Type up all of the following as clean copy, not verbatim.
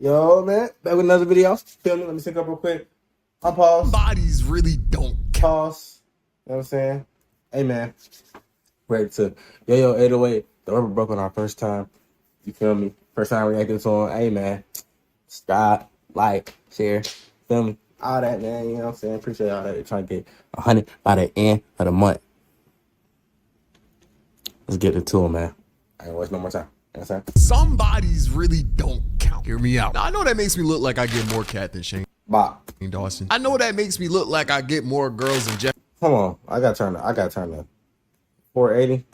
Yo, man, back with another video. Feel me? Let me sync up real quick. Unpause. Bodies really don't pause. You know what I'm saying? Hey, man. Ready to Yo 808. The rubber broke on our first time. You feel me? First time reacting to him. Hey, man. Subscribe, like, share. Feel me? All that, man. You know what I'm saying? Appreciate all that. You're trying to get 100 by the end of the month. Let's get it to him, man. I ain't waste no more time. You know what I'm saying? Some bodies really don't count. Hear me out. Now, I know that makes me look like I get more cat than Shane Dawson. I know that makes me look like I get more girls than Jeff. Come on. I gotta turn to 480.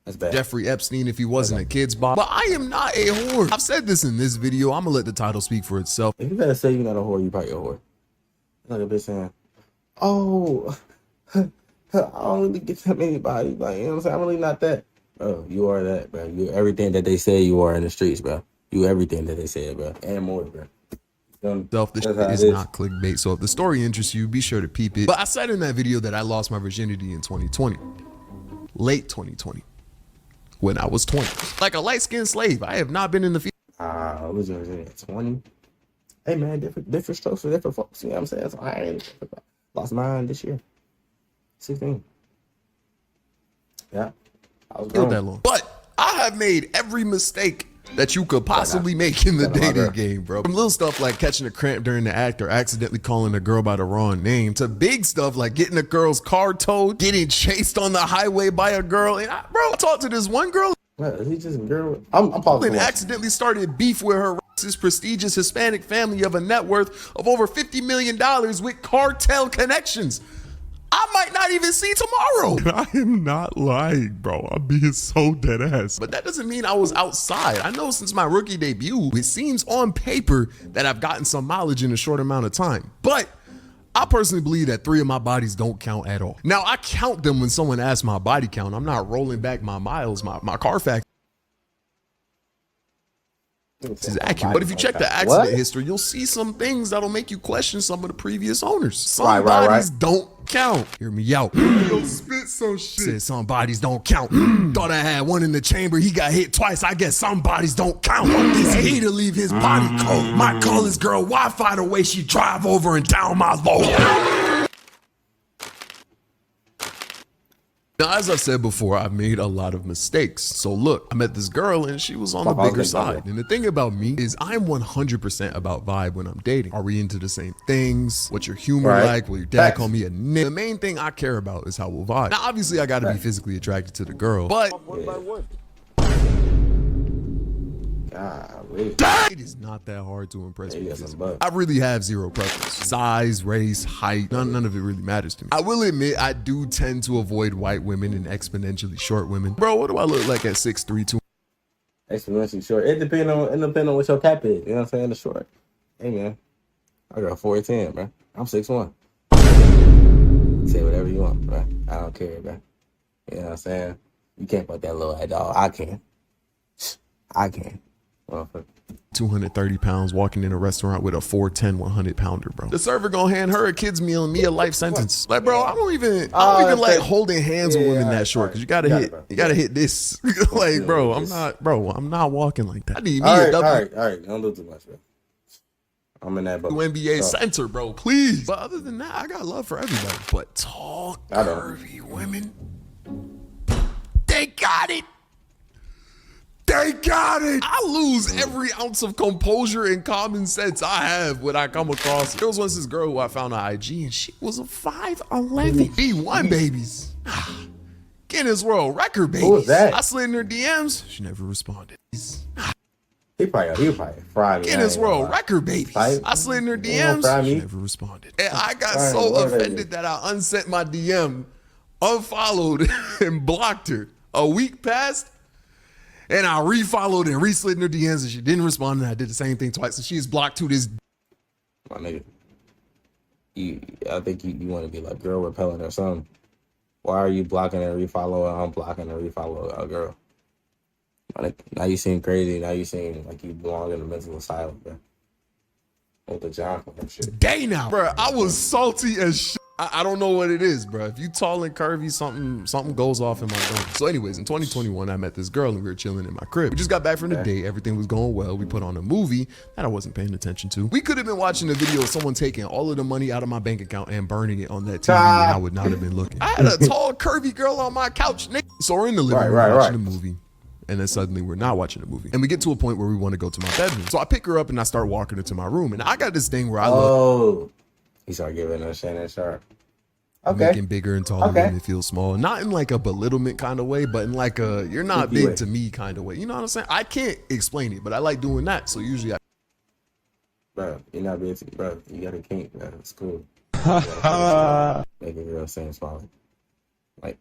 That's bad. Jeffrey Epstein if he wasn't a kid's bot. But I am not a whore. I've said this in this video. I'm gonna let the title speak for itself. If you gotta say you're not a whore, you probably a whore. Like a bitch saying, oh, I don't really get that many bodies. Like, you know what I'm saying? I'm really not that. Bro, you are that, bro. You're everything that they say you are in the streets, bro. You everything that they say, bro. And more, bro. This is not clickbait, so if the story interests you, be sure to peep it. But I said in that video that I lost my virginity in 2020. Late 2020. When I was 20. Like a light-skinned slave. I have not been in the field. I was in 20. Hey, man, different strokes for different folks. You know what I'm saying? So I ain't lost mine this year. 16. Yeah. I was that long. But I have made every mistake that you could possibly make in the dating game, bro. From little stuff like catching a cramp during the act or accidentally calling a girl by the wrong name to big stuff like getting a girl's car towed, getting chased on the highway by a girl. And I talked to this one girl. What, is he just a girl? I'm pausing. And accidentally started beef with her prestigious Hispanic family of a net worth of over $50 million with cartel connections. I might not even see tomorrow. And I am not lying, bro. I'm being so dead ass. But that doesn't mean I was outside. I know since my rookie debut, it seems on paper that I've gotten some mileage in a short amount of time. But I personally believe that 3 of my bodies don't count at all. Now, I count them when someone asks my body count. I'm not rolling back my miles, my Carfax is accurate. But if you check the accident history, you'll see some things that'll make you question some of the previous owners. Some bodies don't count. Hear me out. Don't spit some shit. Said some bodies don't count. Thought I had one in the chamber. He got hit twice. I guess some bodies don't count. This he to leave his body cold. Might call his girl Wi-Fi the way she drive over and down my low. Now, as I said before, I've made a lot of mistakes. So look, I met this girl and she was on the bigger side. And the thing about me is I'm 100% about vibe when I'm dating. Are we into the same things? What's your humor like? Will your dad call me a nigga? The main thing I care about is how we'll vibe. Now, obviously, I got to be physically attracted to the girl, but it is not that hard to impress me. I really have zero preference. Size, race, height, none of it really matters to me. I will admit I do tend to avoid white women and exponentially short women. Bro, what do I look like at 6'3", 2? Exponentially short. It depends on what your cap is. You know what I'm saying? The short. Hey, man. I got 4'10", bro. I'm 6'1". Say whatever you want, bro. I don't care, bro. You know what I'm saying? You can't put that little at all. I can. 230 pounds walking in a restaurant with a 4'10", 100-pounder, bro. The server gonna hand her a kid's meal and me a life sentence. Like, bro, I don't even like holding hands with women that short because you gotta hit this. Like, bro, I'm not walking like that. I need me a double. All right. Don't do too much, bro. I'm in that boat. NBA center, bro, please. But other than that, I got love for everybody. But tall, curvy women, they got it. They got it. I lose every ounce of composure and common sense I have when I come across it. There was once this girl who I found on IG and she was a 5'11". B1 babies. Guinness World Record babies. Who was that? I slid in her DMs. She never responded. He probably fried me. Guinness World Record babies. I slid in her DMs. She never responded. And I got so offended that I unsent my DM, unfollowed, and blocked her. A week passed. And I refollowed and reslid in her DMs and she didn't respond. And I did the same thing twice. So she is blocked to this. My nigga. I think you want to be like girl repellent or something. Why are you blocking and refollowing? I'm blocking and refollow a girl. Now you seem crazy. Now you seem like you belong in a mental asylum, bro. With the John and shit. Day now. Bro, I was salty as shit. I don't know what it is, bro. If you tall and curvy, something goes off in my brain. So anyways, in 2021, I met this girl and we were chilling in my crib. We just got back from the date. Everything was going well. We put on a movie that I wasn't paying attention to. We could have been watching a video of someone taking all of the money out of my bank account and burning it on that TV, and I would not have been looking. I had a tall, curvy girl on my couch, nigga. So we're in the living room watching a movie. And then suddenly we're not watching a movie. And we get to a point where we want to go to my bedroom. So I pick her up and I start walking her to my room. And I got this thing where I look. He started giving us Shannon Sharp. Making bigger and taller when it feels small. Not in like a belittlement kind of way, but in like a you're not big to me kind of way. You know what I'm saying? I can't explain it, but I like doing that. So usually Bro, you're not big to me, bro. You got a kink, bro. It's cool. Make a girl saying small. Like,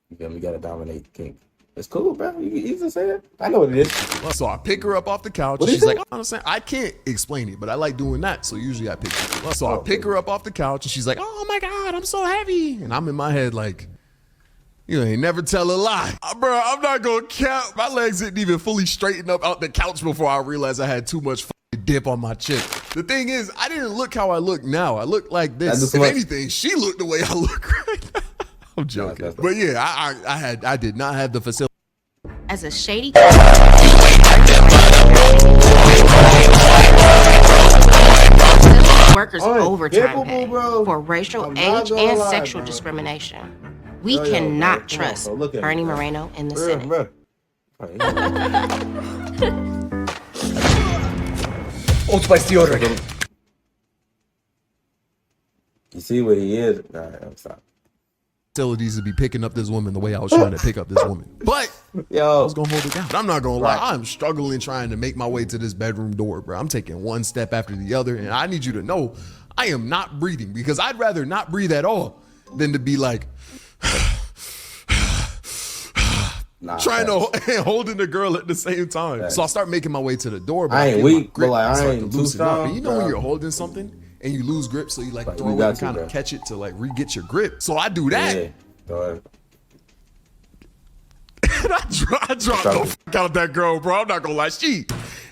you feel me? You gotta dominate the kink. It's cool, bro. You can say that. I know what it is. So I pick her up off the couch. And she's like, I'm saying I can't explain it, but I like doing that. So usually I pick her up. So I pick her up off the couch and she's like, oh my God, I'm so heavy. And I'm in my head like, you ain't never tell a lie. Bro, I'm not gonna count. My legs didn't even fully straighten up out the couch before I realized I had too much dip on my chin. The thing is, I didn't look how I look now. I look like this. If anything, she looked the way I look right now. I'm joking. But yeah, I did not have the facility. As a shady workers overtime pay for racial, age, and sexual discrimination. We cannot trust Bernie Moreno in the Senate. Old Spice deodorant. You see what he is? All right, I'm sorry. Facilities to be picking up this woman the way I was trying to pick up this woman. But I was gonna hold it down. But I'm not gonna lie, I'm struggling trying to make my way to this bedroom door, bro. I'm taking one step after the other, and I need you to know I am not breathing because I'd rather not breathe at all than to be like trying to holding the girl at the same time. So I start making my way to the door, but I ain't weak, but like I ain't too strong. But you know when you're holding something and you lose grip, so you like throw it and kind of catch it to like re-get your grip. So I do that. Yeah, and I dropped the fuck out of that girl, bro. I'm not gonna lie. She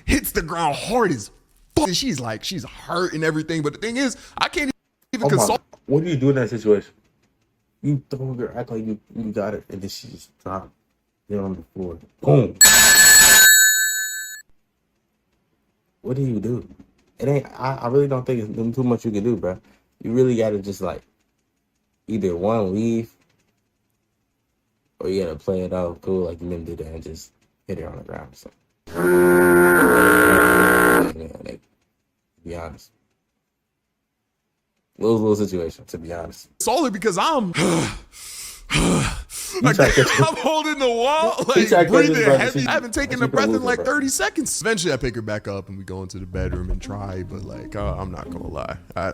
hits the ground hard as fuck. And she's hurt and everything. But the thing is, I can't even console. What do you do in that situation? You throw her, act like you got it, and then she just dropped it on the floor. Boom. What do you do? It ain't. I really don't think it's too much you can do, bro. You really gotta just like either one leave, or you gotta play it out cool like you did that and just hit her on the ground. So, to be honest, little situation. To be honest, solely because I'm. Like, I'm holding the wall, like breathing heavy. I haven't taken a breath in like 30 seconds. Eventually, I pick her back up and we go into the bedroom and try. But like, I'm not gonna lie, I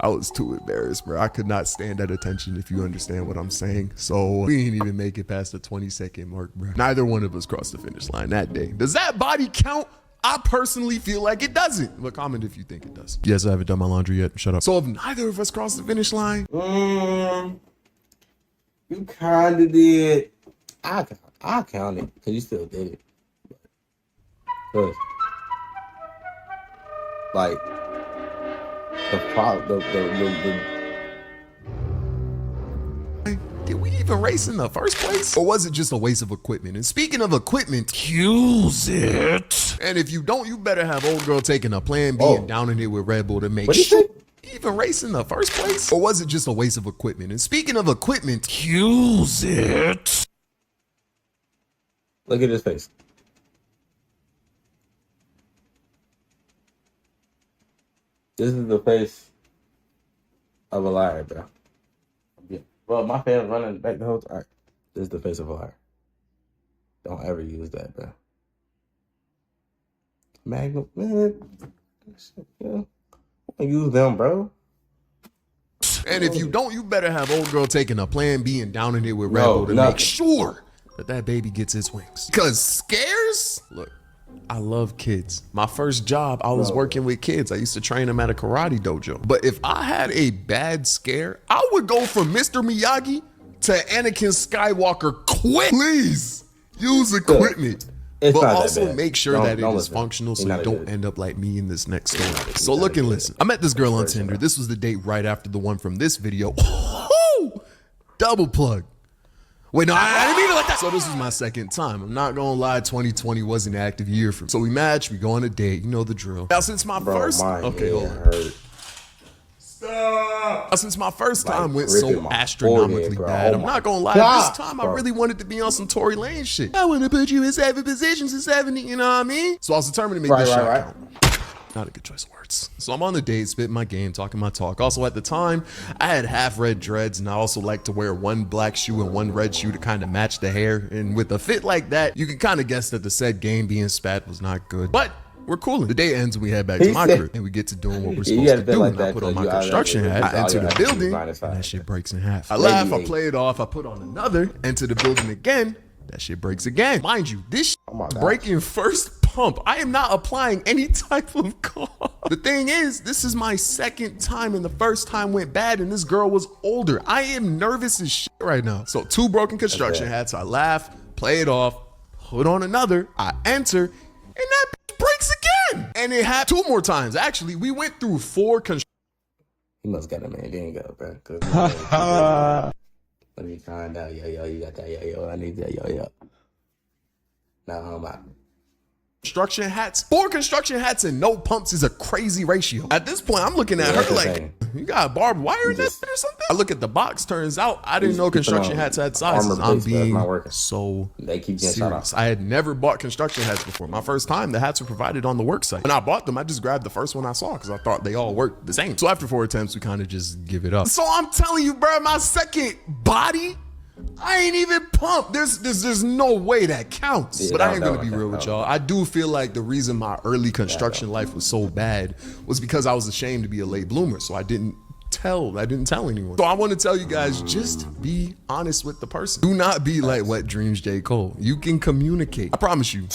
was too embarrassed, bro. I could not stand at attention, if you understand what I'm saying. So we didn't even make it past the 20-second mark, bro. Neither one of us crossed the finish line that day. Does that body count? I personally feel like it doesn't. But comment if you think it does. Yes, I haven't done my laundry yet. Shut up. So if neither of us crossed the finish line. You kind of did. I count it because you still did it. But, like did we even race in the first place? Or was it just a waste of equipment? And speaking of equipment, use it. And if you don't, you better have old girl taking a plan B and downing it with Red Bull to make sure. Even race in the first place? Or was it just a waste of equipment? And speaking of equipment, use it. Look at his face. This is the face of a liar, bro. Yeah. Well, my fan running back the whole time. All right. This is the face of a liar. Don't ever use that, bro. Magnum, man. Yeah. Use them, bro. And if you don't, you better have old girl taking a plan B and downing it with Red Bull to make sure that baby gets its wings. Because scares? Look, I love kids. My first job, I was working with kids. I used to train them at a karate dojo. But if I had a bad scare, I would go from Mr. Miyagi to Anakin Skywalker quick. Please, use equipment. It's but not that also bad. make sure that it is functional so you don't end up like me in this next story. So look and listen. I met this girl on Tinder. This was the date right after the one from this video. Double plug. Wait, no, I didn't mean it like that. So this was my second time. I'm not gonna lie, 2020 was an active year for me. So we match, we go on a date, you know the drill. Now since my first, okay, hold on. Stop. Now, since my first time went so astronomically bad, I'm not gonna lie, this time I really wanted to be on some Tory Lane shit. I wanna put you in 7 positions in 70, you know what I mean? So I was determined to make this shot count. Not a good choice of words. So I'm on the date, spitting my game, talking my talk. Also at the time, I had half red dreads and I also like to wear one black shoe and one red shoe to kind of match the hair. And with a fit like that, you can kind of guess that the said game being spat was not good. But we're cooling. The day ends and we head back to my crib and we get to doing what we're supposed to do. And I put on my construction hat, I enter the building, and that shit breaks in half. I laugh, I play it off, I put on another, enter the building again, that shit breaks again. Mind you, this shit breaking first pump. I am not applying any type of cause. The thing is, this is my second time and the first time went bad and this girl was older. I am nervous as shit right now. So 2 broken construction hats, I laugh, play it off, put on another, I enter, and that bitch breaks again. And it happened 2 more times. Actually, we went through 4 construction. He must got a man. He ain't got a bro. Let me find out. Yo, you got that. Yo, I need that. Yo. Now, how am I? Construction hats, 4 construction hats and no pumps is a crazy ratio. At this point, I'm looking at her like, you got barbed wire in that or something? I look at the box, turns out I didn't know construction hats had sizes. I'm being so serious. I had never bought construction hats before. My first time, the hats were provided on the work site. When I bought them, I just grabbed the first one I saw because I thought they all worked the same. So after 4 attempts, we kind of just give it up. So I'm telling you, bro, my second body, I ain't even pumped. There's no way that counts. Yeah, but I ain't gonna be real with y'all. I do feel like the reason my early construction life was so bad was because I was ashamed to be a late bloomer. So I didn't tell anyone. So I want to tell you guys, just be honest with the person. Do not be like Wet Dreams J. Cole. You can communicate. I promise you.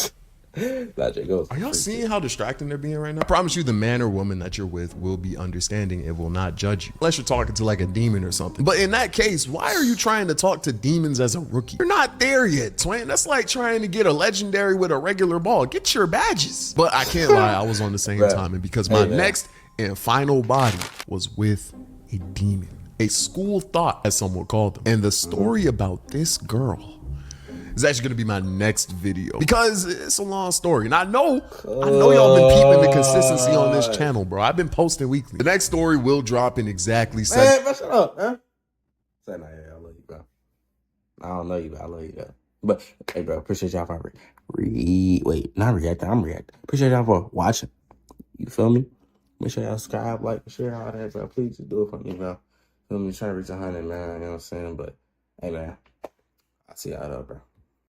Are y'all seeing how distracting they're being right now? I promise you the man or woman that you're with will be understanding and will not judge you. Unless you're talking to like a demon or something. But in that case, why are you trying to talk to demons as a rookie? You're not there yet, twin. That's like trying to get a legendary with a regular ball. Get your badges. But I can't lie, I was on the same time. And because my next and final body was with a demon. A school thought, as some would call them. And the story about this girl is actually gonna be my next video because it's a long story. And I know y'all been peeping the consistency on this channel, bro. I've been posting weekly. The next story will drop in exactly 7. Man, shut up, huh? Say no, yeah, I love you, bro. I don't know you, but I love you, though. But, hey, bro, appreciate y'all for not reacting, I'm reacting. Appreciate y'all for watching. You feel me? Make sure y'all subscribe, like, share, all that, bro. Please just do it for me, bro. Feel me? Trying to reach 100, man. You know what I'm saying? But, hey, man, I'll see y'all, though, bro.